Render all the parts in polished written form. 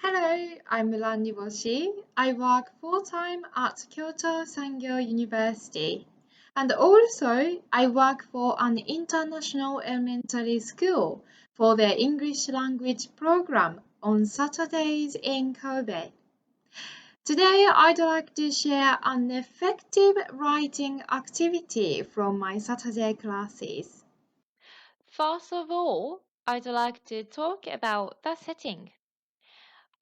Hello, I'm Niboshi. I work full-time at Kyoto Sangyo University. And also, I work for an international elementary school for their English language program on Saturdays in Kobe. Today, I'd like to share an effective writing activity from my Saturday classes. First of all, I'd like to talk about the setting.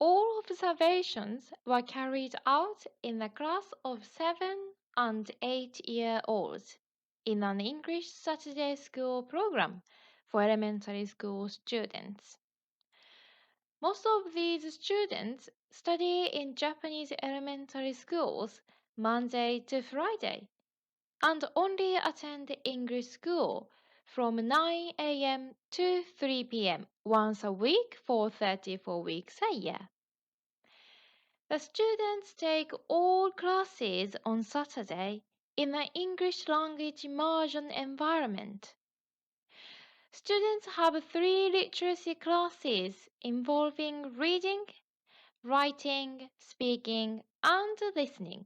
All observations were carried out in a class of 7 and 8-year-olds in an English Saturday school program for elementary school students. Most of these students study in Japanese elementary schools Monday to Friday and only attend English school from 9 a.m. to 3 p.m. once a week for 34 weeks a year. The students take all classes on Saturday in an English language immersion environment. Students have 3 literacy classes involving reading, writing, speaking, and listening,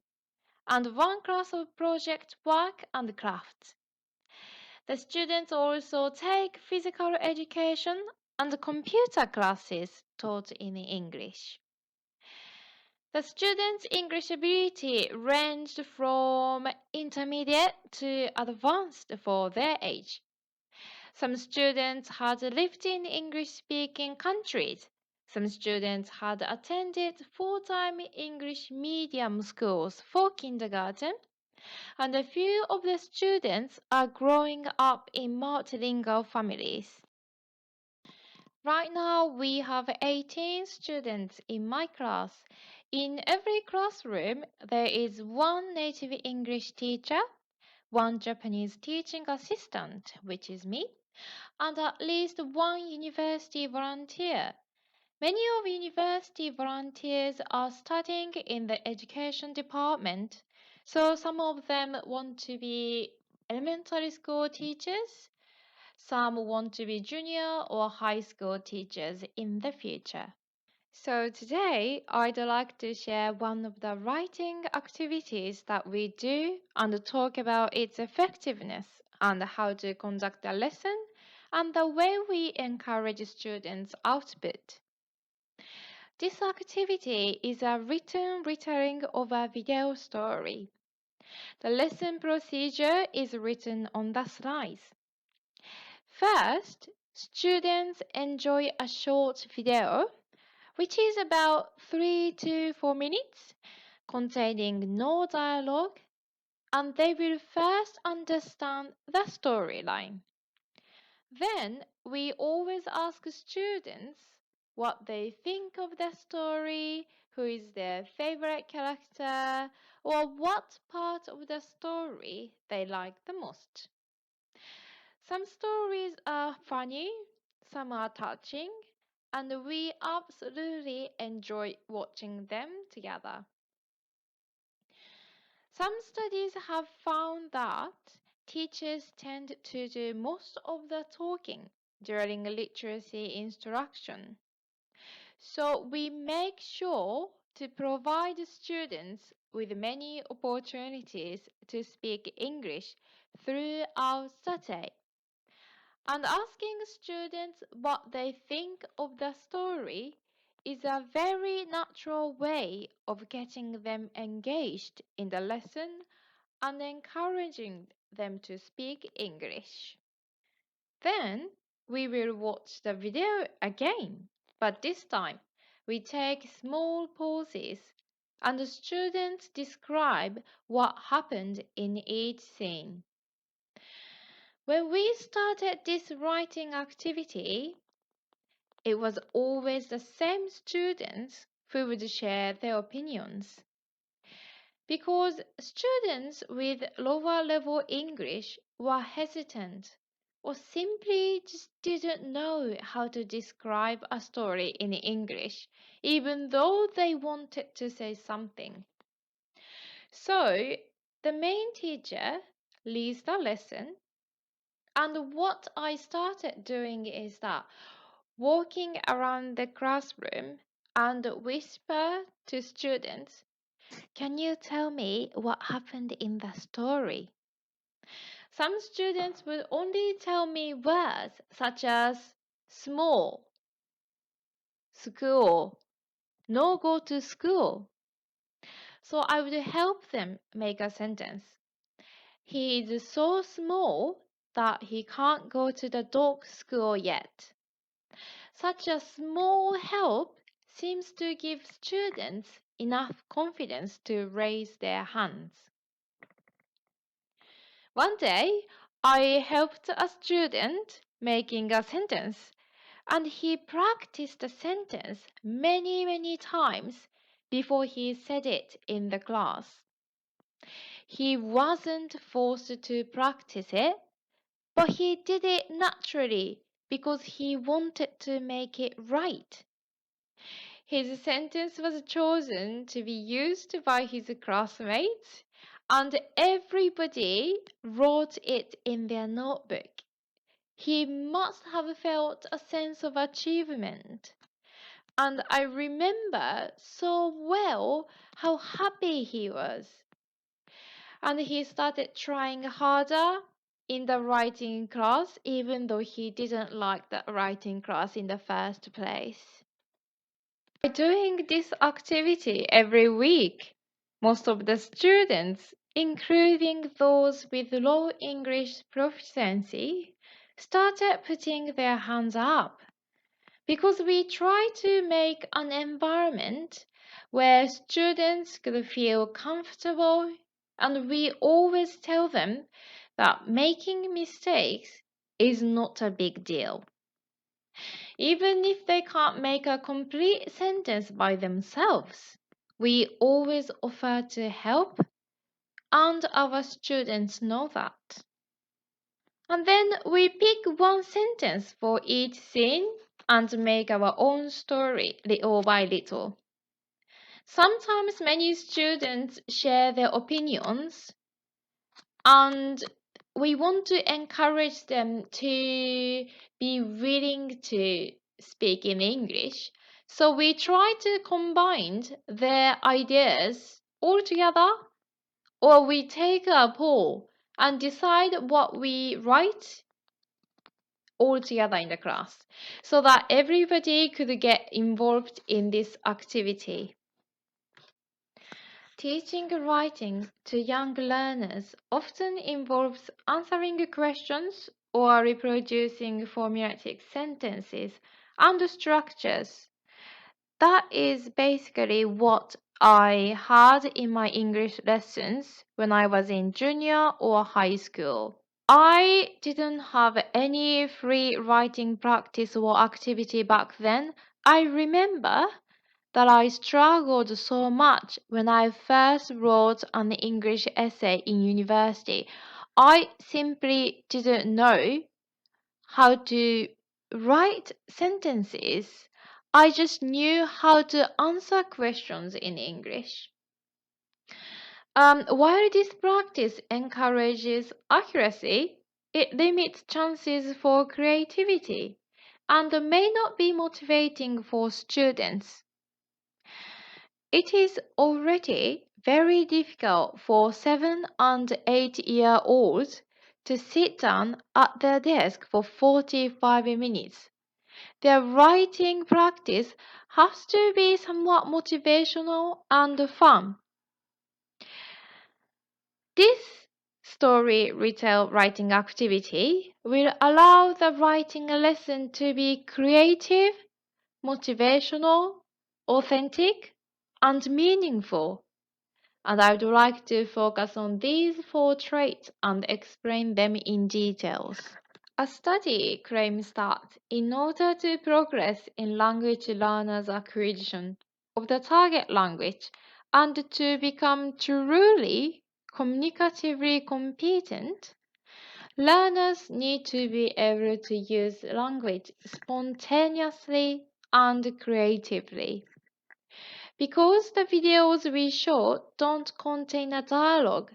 and 1 class of project work and crafts. The students also take physical education and computer classes taught in English. The students' English ability ranged from intermediate to advanced for their age. Some students had lived in English speaking countries. Some students had attended full-time English medium schools for kindergarten, and a few of the students are growing up in multilingual families. Right now, we have 18 students in my class. In every classroom, there is one native English teacher, one Japanese teaching assistant, which is me, and at least one university volunteer. Many of university volunteers are studying in the education department, so some of them want to be elementary school teachers, some want to be junior or high school teachers in the future. So today, I'd like to share one of the writing activities that we do and talk about its effectiveness and how to conduct a lesson and the way we encourage students' output. This activity is a written retelling of a video story. The lesson procedure is written on the slides. First, students enjoy a short video, which is about 3 to 4 minutes, containing no dialogue, and they will first understand the storyline. Then we always ask students what they think of the story, who is their favorite character, or what part of the story they like the most. Some stories are funny, some are touching, and we absolutely enjoy watching them together. Some studies have found that teachers tend to do most of the talking during literacy instruction. So we make sure to provide students with many opportunities to speak English throughout the day. And asking students what they think of the story is a very natural way of getting them engaged in the lesson and encouraging them to speak English. Then we will watch the video again, but this time we take small pauses and the students describe what happened in each scene. When we started this writing activity, it was always the same students who would share their opinions. Because students with lower level English were hesitant or simply just didn't know how to describe a story in English, even though they wanted to say something. So the main teacher leads the lesson, and what I started doing is that walking around the classroom and whisper to students, "Can you tell me what happened in the story?" Some students would only tell me words such as small, school, no go to school. So I would help them make a sentence. He is so small that he can't go to the dog school yet. Such a small help seems to give students enough confidence to raise their hands. One day, I helped a student making a sentence, and he practiced the sentence many times before he said it in the class. He wasn't forced to practice it, but he did it naturally because he wanted to make it right. His sentence was chosen to be used by his classmates, and everybody wrote it in their notebook. He must have felt a sense of achievement. And I remember so well how happy he was. And he started trying harder in the writing class, even though he didn't like the writing class in the first place. By doing this activity every week, most of the students, including those with low English proficiency, started putting their hands up because we try to make an environment where students could feel comfortable, and we always tell them that making mistakes is not a big deal. Even if they can't make a complete sentence by themselves, we always offer to help, and our students know that. And then we pick one sentence for each scene and make our own story little by little. Sometimes many students share their opinions, and we want to encourage them to be willing to speak in English. So we try to combine their ideas all together, or we take a poll and decide what we write all together in the class so that everybody could get involved in this activity. Teaching writing to young learners often involves answering questions or reproducing formulaic sentences and structures. That is basically what I had in my English lessons when I was in junior or high school. I didn't have any free writing practice or activity back then. I remember that I struggled so much when I first wrote an English essay in university. I simply didn't know how to write sentences. I just knew how to answer questions in English. While this practice encourages accuracy, it limits chances for creativity and may not be motivating for students. It is already very difficult for 7 and 8-year-olds to sit down at their desk for 45 minutes. Their writing practice has to be somewhat motivational and fun. This story retell writing activity will allow the writing lesson to be creative, motivational, authentic, and meaningful. And I would like to focus on these 4 traits and explain them in details. A study claims that in order to progress in language learners' acquisition of the target language and to become truly communicatively competent, learners need to be able to use language spontaneously and creatively. Because the videos we show don't contain a dialogue,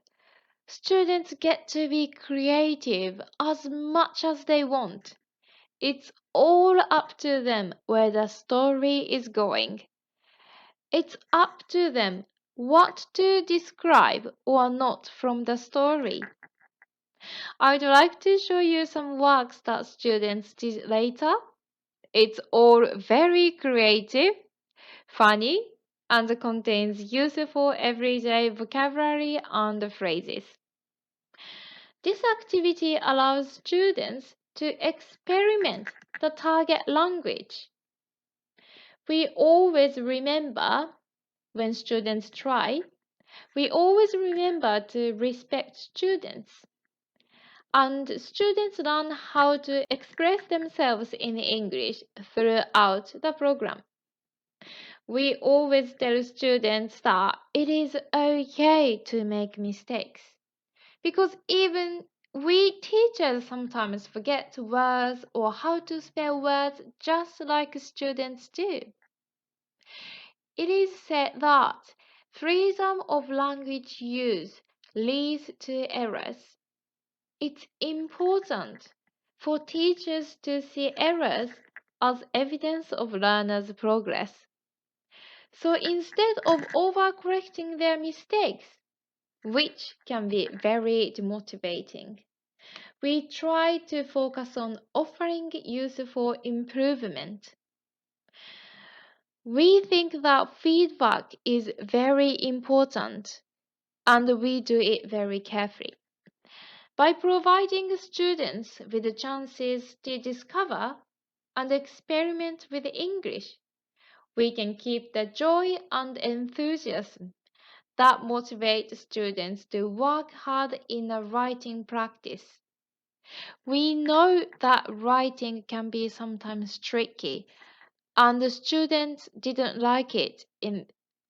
students get to be creative as much as they want. It's all up to them where the story is going. It's up to them what to describe or not from the story. I'd like to show you some works that students did later. It's all very creative, funny, and contains useful everyday vocabulary and phrases. This activity allows students to experiment the target language. We always remember when students try, we always remember to respect students. And students learn how to express themselves in English throughout the program. We always tell students that it is okay to make mistakes because even we teachers sometimes forget words or how to spell words just like students do. It is said that freedom of language use leads to errors. It's important for teachers to see errors as evidence of learners' progress. So instead of overcorrecting their mistakes, which can be very demotivating, we try to focus on offering useful improvement. We think that feedback is very important and we do it very carefully. By providing students with the chances to discover and experiment with English, we can keep the joy and enthusiasm that motivate students to work hard in a writing practice. We know that writing can be sometimes tricky, and the students didn't like it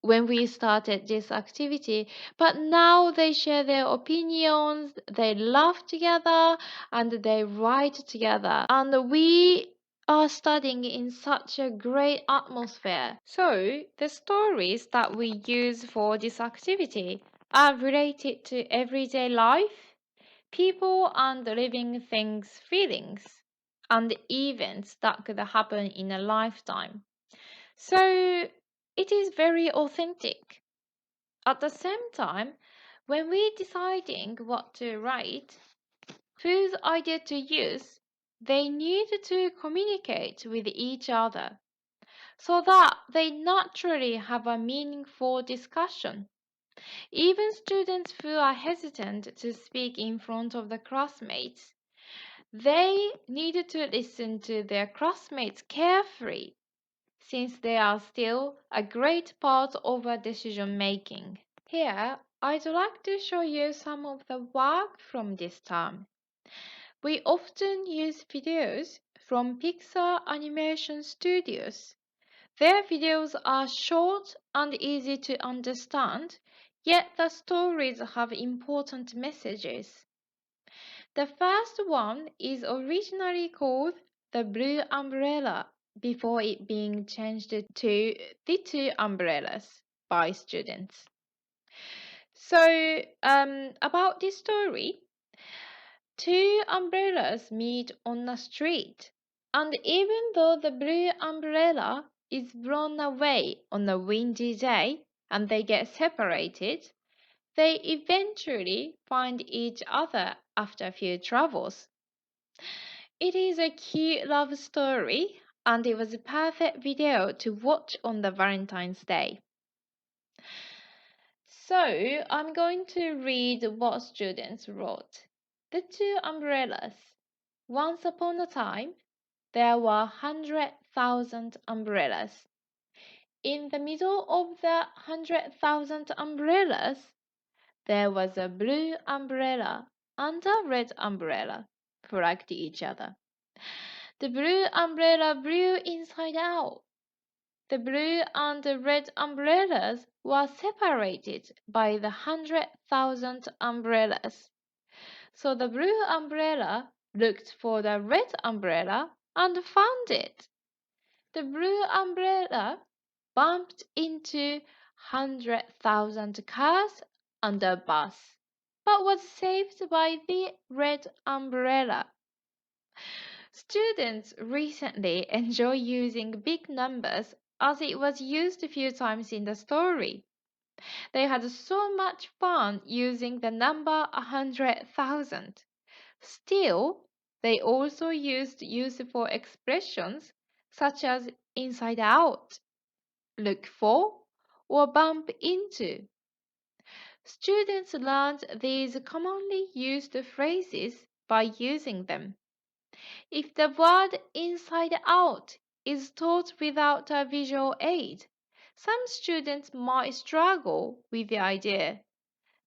when we started this activity, but now they share their opinions, they laugh together, and they write together, and we are studying in such a great atmosphere. So the stories that we use for this activity are related to everyday life, people and living things, feelings, and events that could happen in a lifetime. So it is very authentic. At the same time, when we're deciding what to write, whose idea to use, they need to communicate with each other so that they naturally have a meaningful discussion. Even students who are hesitant to speak in front of the classmates, they need to listen to their classmates carefully since they are still a great part of our decision making. Here, I'd like to show you some of the work from this term. We often use videos from Pixar Animation Studios. Their videos are short and easy to understand, yet the stories have important messages. The first one is originally called The Blue Umbrella before it being changed to The Two Umbrellas by students. So, about this story, two umbrellas meet on a street, and even though the blue umbrella is blown away on a windy day and they get separated, they eventually find each other after a few travels. It is a cute love story, and it was a perfect video to watch on the Valentine's Day. So, I'm going to read what students wrote. The two umbrellas. Once upon a time, there were 100,000 umbrellas. In the middle of the 100,000 umbrellas, there was a blue umbrella and a red umbrella who liked each other. The blue umbrella blew inside out. The blue and the red umbrellas were separated by the 100,000 umbrellas. So the blue umbrella looked for the red umbrella and found it. The blue umbrella bumped into 100,000 cars and a bus, but was saved by the red umbrella. Students recently enjoy using big numbers as it was used a few times in the story. They had so much fun using the number 100,000. Still, they also used useful expressions such as inside out, look for, or bump into. Students learned these commonly used phrases by using them. If the word inside out is taught without a visual aid, some students might struggle with the idea.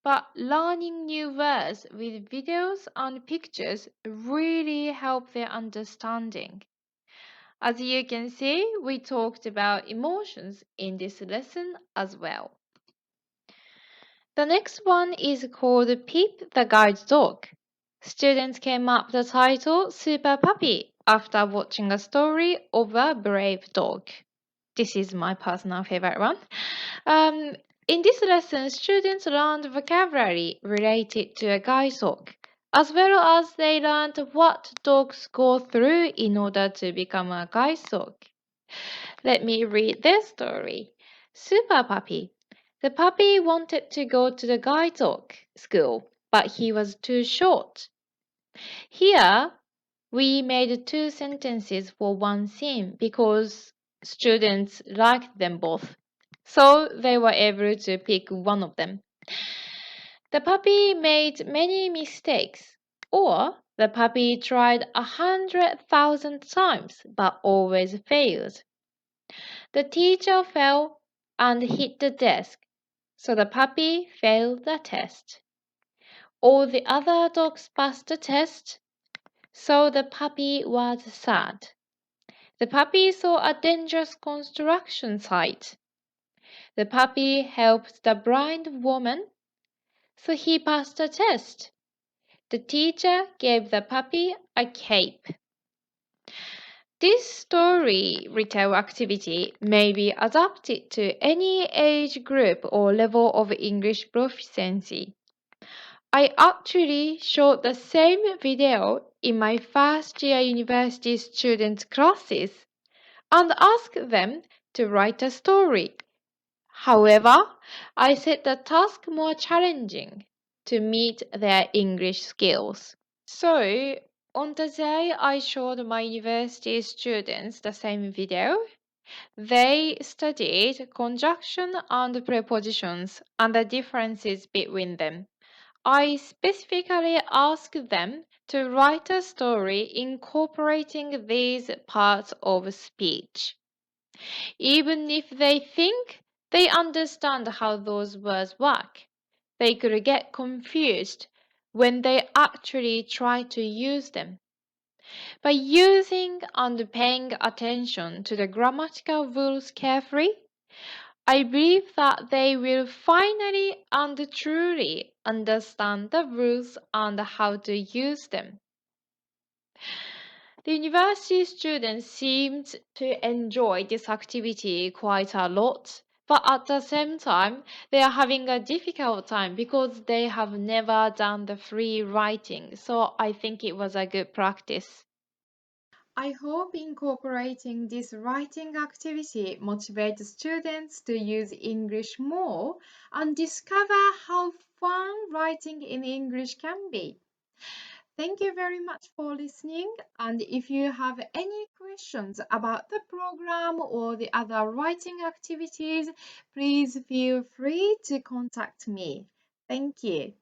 But learning new words with videos and pictures really help their understanding. As you can see, we talked about emotions in this lesson as well. The next one is called Peep the Guide Dog. Students came up with the title Super Puppy after watching a story of a brave dog. This is my personal favorite one. Um, in this lesson, students learned vocabulary related to a guide dog, as well as they learned what dogs go through in order to become a guide dog. Let me read their story. Super Puppy. The puppy wanted to go to the guide dog school, but he was too short. Here, we made two sentences for one scene because students liked them both, so they were able to pick one of them. The puppy made many mistakes, or the puppy tried 100,000 times but always failed. The teacher fell and hit the desk, so the puppy failed the test. All the other dogs passed the test, so the puppy was sad. The puppy saw a dangerous construction site. The puppy helped the blind woman, so he passed the test. The teacher gave the puppy a cape. This story retell activity may be adapted to any age group or level of English proficiency. I actually showed the same video in my first year university student classes and asked them to write a story. However, I set the task more challenging to meet their English skills. So, on the day I showed my university students the same video, they studied conjunction and prepositions and the differences between them. I specifically asked them to write a story incorporating these parts of speech. Even if they think they understand how those words work, they could get confused when they actually try to use them. By using and paying attention to the grammatical rules carefully, I believe that they will finally and truly understand the rules and how to use them. The university students seemed to enjoy this activity quite a lot, but at the same time, they are having a difficult time because they have never done the free writing, so I think it was a good practice. I hope incorporating this writing activity motivates students to use English more and discover how fun writing in English can be. Thank you very much for listening. And if you have any questions about the program or the other writing activities, please feel free to contact me. Thank you.